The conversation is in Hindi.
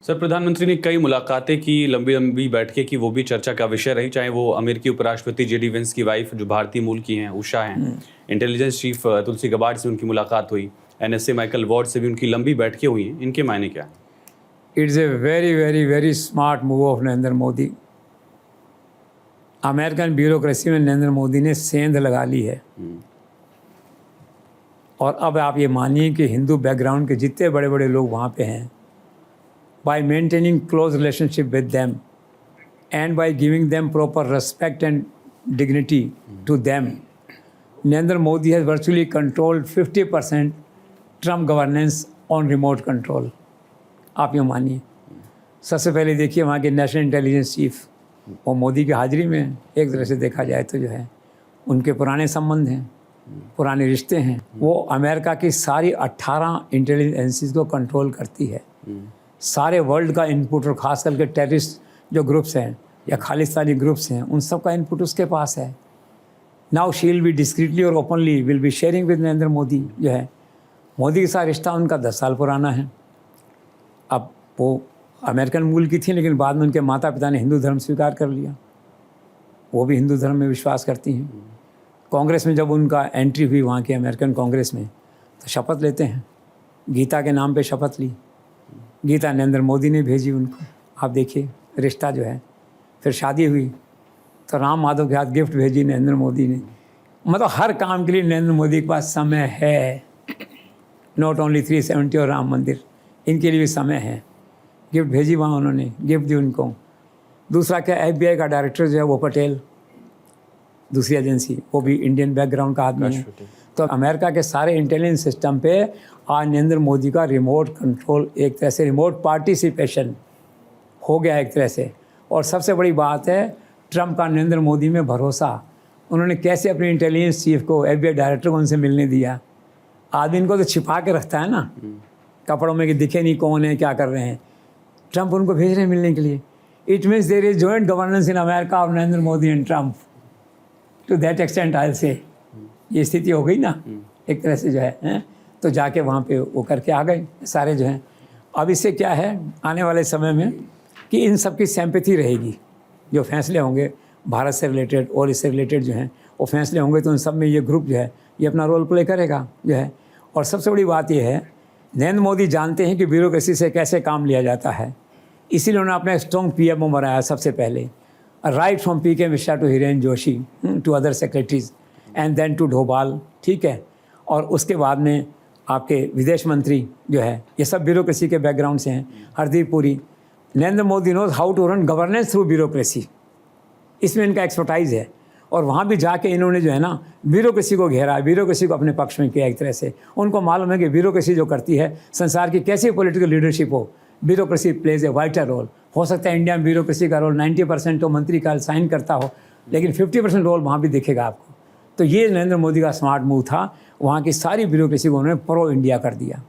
सर, प्रधानमंत्री ने कई मुलाकातें की, लंबी लंबी बैठकें की, वो भी चर्चा का विषय रही। चाहे वो अमेरिकी उपराष्ट्रपति जेडी वेंस की वाइफ जो भारतीय मूल की हैं, उषा हैं, इंटेलिजेंस चीफ तुलसी गबार्ड से उनकी मुलाकात हुई, एनएसए माइकल वॉर्ड से भी उनकी लंबी बैठकें हुई हैं। इनके मायने क्या हैं? It's a very very very smart move of Narendra Modi. American bureaucracy में नरेंद्र मोदी ने सेंध लगा ली है। और अब आप ये मानिए कि हिंदू बैकग्राउंड के जितने बड़े बड़े लोग वहाँ पे हैं, by maintaining close relationship with them and by giving them proper respect and dignity to them, Narendra Modi has virtually controlled 50% Trump governance on remote control. आप ये मानिए। सबसे पहले देखिए वहाँ के नेशनल इंटेलिजेंस चीफ, वो मोदी की हाजिरी में एक तरह से देखा जाए तो जो है उनके पुराने संबंध हैं, पुराने रिश्ते हैं। वो अमेरिका की सारी 18 इंटेलिजेंस एजेंसीज को कंट्रोल करती है। सारे वर्ल्ड का इनपुट और ख़ास करके टेररिस्ट जो ग्रुप्स हैं या खालिस्तानी ग्रुप्स हैं, उन सब का इनपुट उसके पास है। Now she will be discreetly और openly will be sharing with Narendra Modi. जो है मोदी के साथ रिश्ता उनका 10 साल पुराना है। अब वो अमेरिकन मूल की थी, लेकिन बाद में उनके माता पिता ने हिंदू धर्म स्वीकार कर लिया। वो भी हिंदू धर्म में विश्वास करती हैं। कांग्रेस में जब उनका एंट्री हुई वहाँ के अमेरिकन कांग्रेस में, तो शपथ लेते हैं, गीता के नाम पे शपथ ली। गीता नरेंद्र मोदी ने भेजी उनको। आप देखिए रिश्ता जो है। फिर शादी हुई तो राम माधव के हाथ गिफ्ट भेजी नरेंद्र मोदी ने। मतलब हर काम के लिए नरेंद्र मोदी के पास समय है। नॉट ओनली 370 और राम मंदिर, इनके लिए भी समय है। गिफ्ट भेजी वहाँ उन्होंने, गिफ्ट दी उनको। दूसरा क्या, FBI का डायरेक्टर जो है वो पटेल, दूसरी एजेंसी, वो भी इंडियन बैकग्राउंड का आदमी है। तो अमेरिका के सारे इंटेलिजेंस सिस्टम पे आज नरेंद्र मोदी का रिमोट कंट्रोल, एक तरह से रिमोट पार्टिसिपेशन हो गया एक तरह से। और सबसे बड़ी बात है ट्रंप का नरेंद्र मोदी में भरोसा। उन्होंने कैसे अपने इंटेलिजेंस चीफ को, FBI डायरेक्टर को उनसे मिलने दिया। आदमी इनको तो छिपा के रखता है ना, कपड़ों में कि दिखे नहीं कौन है, क्या कर रहे हैं। ट्रंप उनको भेज रहे हैं मिलने के लिए। It means there is joint governance in America of Narendra Modi and Trump. To that extent I will say ये स्थिति हो गई ना एक तरह से जो है। तो जाके वहाँ पे वो करके आ गए सारे जो हैं। अब इससे क्या है, आने वाले समय में कि इन सब की सिंपैथी रहेगी। जो फैसले होंगे भारत से रिलेटेड और इससे रिलेटेड जो हैं वो फैसले होंगे, तो उन सब में ये ग्रुप जो है ये अपना रोल प्ले करेगा जो है। और सबसे बड़ी बात ये है, नरेंद्र मोदी जानते हैं कि ब्यूरोक्रेसी से कैसे काम लिया जाता है। इसीलिए उन्होंने अपना स्ट्रॉन्ग PMO बनाया सबसे पहले, right from PK Mishra to Hiren Joshi to other secretaries and then to Doval, ठीक है। और उसके बाद में आपके विदेश मंत्री जो है ये सब ब्यूरोक्रेसी के बैकग्राउंड से हैं। Hardeep Puri, Narendra Modi knows how to run governance through bureaucracy, इसमें इनका एक्सपर्टाइज है। और वहाँ भी जाके इन्होंने जो है ना ब्यूरोक्रेसी को घेरा, ब्यूरोक्रेसी को अपने पक्ष में किया एक तरह से। उनको मालूम है कि ब्यूरोक्रेसी जो करती है संसार की कैसी पॉलिटिकल लीडरशिप हो, bureaucracy plays a vital role. हो सकता है इंडिया में ब्यूरोक्रेसी का रोल 90% तो मंत्री का साइन करता हो, लेकिन 50% रोल वहाँ भी दिखेगा आपको। तो ये नरेंद्र मोदी का स्मार्ट मूव था। वहाँ की सारी ब्यूरोक्रेसी को उन्होंने प्रो इंडिया कर दिया।